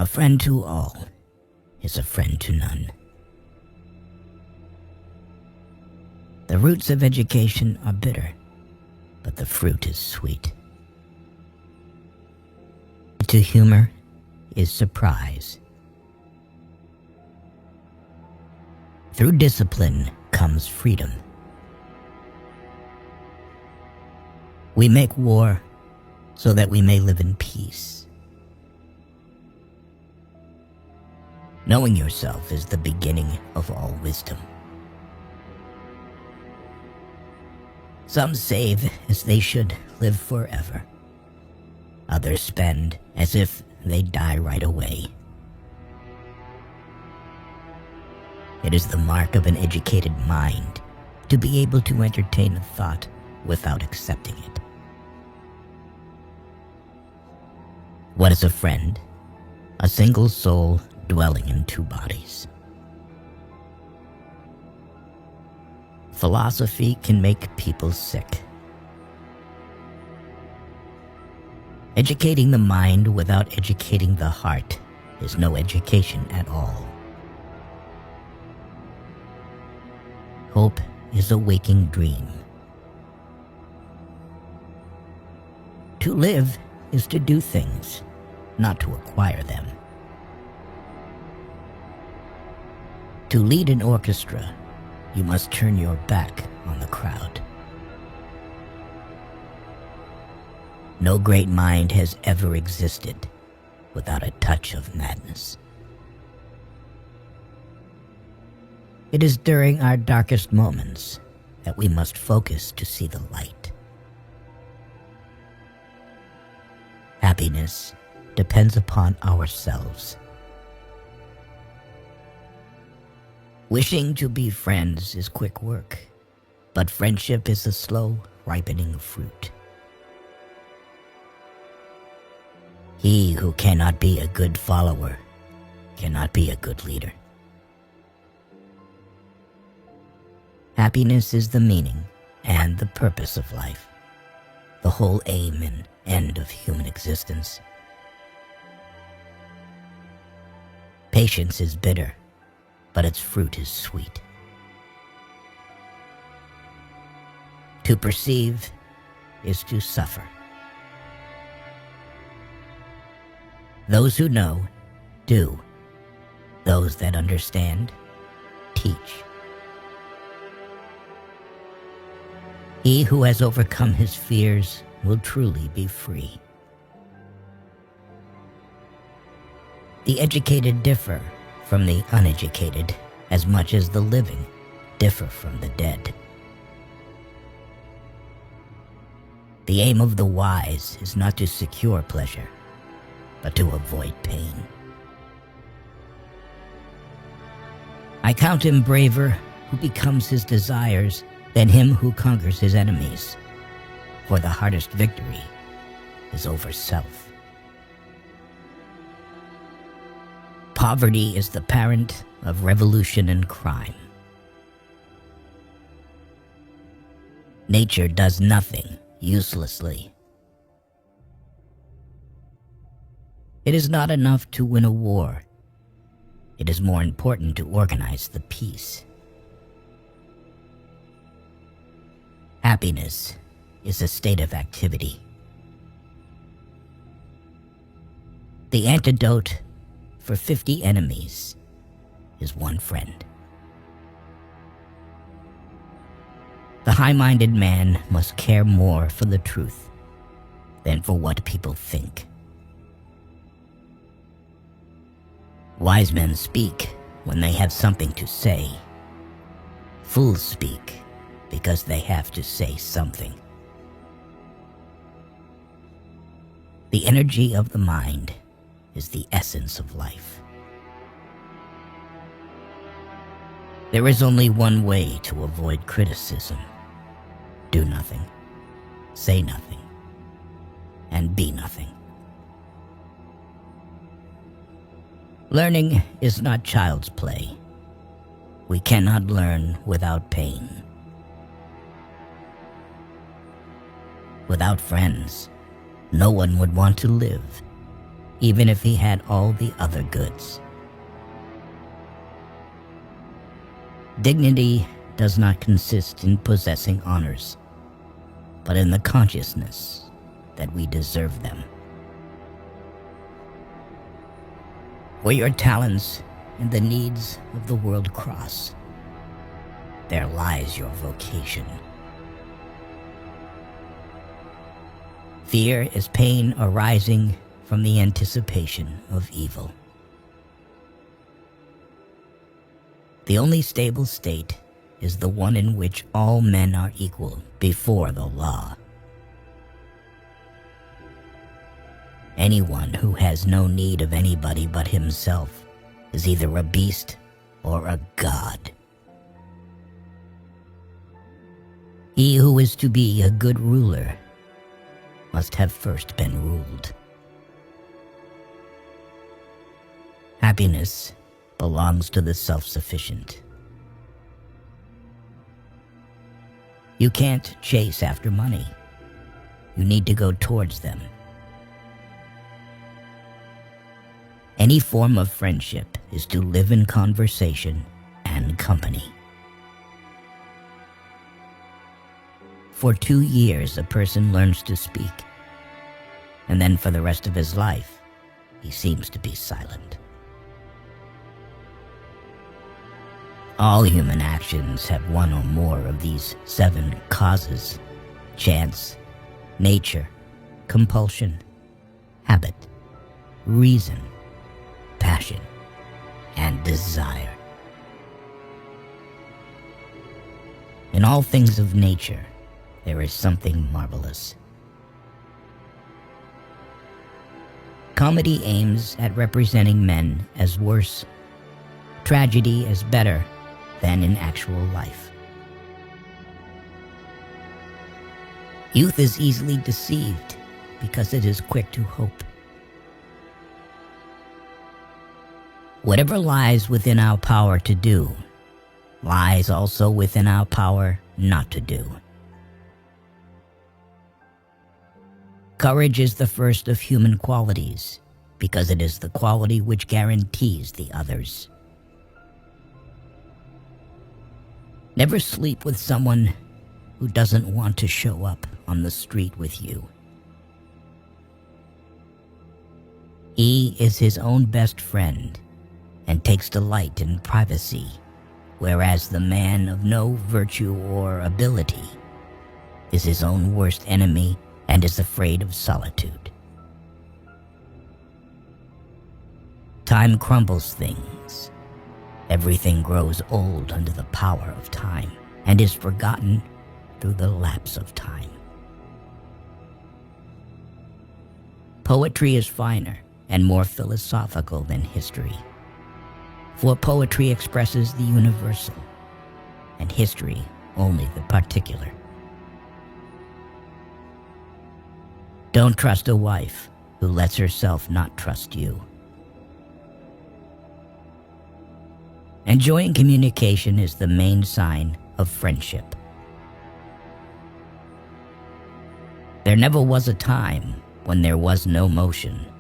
A friend to all is a friend to none. The roots of education are bitter, but the fruit is sweet. To humor is surprise. Through discipline comes freedom. We make war so that we may live in peace. Knowing yourself is the beginning of all wisdom. Some save as they should live forever. Others spend as if they die right away. It is the mark of an educated mind to be able to entertain a thought without accepting it. What is a friend? A single soul dwelling in two bodies. Philosophy can make people sick. Educating the mind without educating the heart is no education at all. Hope is a waking dream. To live is to do things, not to acquire them. To lead an orchestra, you must turn your back on the crowd. No great mind has ever existed without a touch of madness. It is during our darkest moments that we must focus to see the light. Happiness depends upon ourselves. Wishing to be friends is quick work, but friendship is a slow, ripening fruit. He who cannot be a good follower cannot be a good leader. Happiness is the meaning and the purpose of life, the whole aim and end of human existence. Patience is bitter, but its fruit is sweet. To perceive is to suffer. Those who know, do. Those that understand, teach. He who has overcome his fears will truly be free. The educated differ from the uneducated as much as the living differ from the dead. The aim of the wise is not to secure pleasure, but to avoid pain. I count him braver who becomes his desires than him who conquers his enemies, for the hardest victory is over self. Poverty is the parent of revolution and crime. Nature does nothing uselessly. It is not enough to win a war. It is more important to organize the peace. Happiness is a state of activity. The antidote for 50 enemies is one friend. The high-minded man must care more for the truth than for what people think. Wise men speak when they have something to say. Fools speak because they have to say something. The energy of the mind is the essence of life. There is only one way to avoid criticism. Do nothing, say nothing, and be nothing. Learning is not child's play. We cannot learn without pain. Without friends, no one would want to live. even if he had all the other goods. Dignity does not consist in possessing honors, but in the consciousness that we deserve them. Where your talents and the needs of the world cross, there lies your vocation. Fear is pain arising from the anticipation of evil. The only stable state is the one in which all men are equal before the law. Anyone who has no need of anybody but himself is either a beast or a god. He who is to be a good ruler must have first been ruled. Happiness belongs to the self-sufficient. You can't chase after money. You need to go towards them. Any form of friendship is to live in conversation and company. For 2 years, a person learns to speak, and then for the rest of his life, he seems to be silent. All human actions have one or more of these 7 causes: chance, nature, compulsion, habit, reason, passion, and desire. In all things of nature, there is something marvelous. Comedy aims at representing men as worse, tragedy as better than in actual life. Youth is easily deceived because it is quick to hope. Whatever lies within our power to do, lies also within our power not to do. Courage is the first of human qualities because it is the quality which guarantees the others. Never sleep with someone who doesn't want to show up on the street with you. He is his own best friend and takes delight in privacy, whereas the man of no virtue or ability is his own worst enemy and is afraid of solitude. Time crumbles things. Everything grows old under the power of time and is forgotten through the lapse of time. Poetry is finer and more philosophical than history, for poetry expresses the universal and history only the particular. Don't trust a wife who lets herself not trust you. Enjoying communication is the main sign of friendship. There never was a time when there was no motion.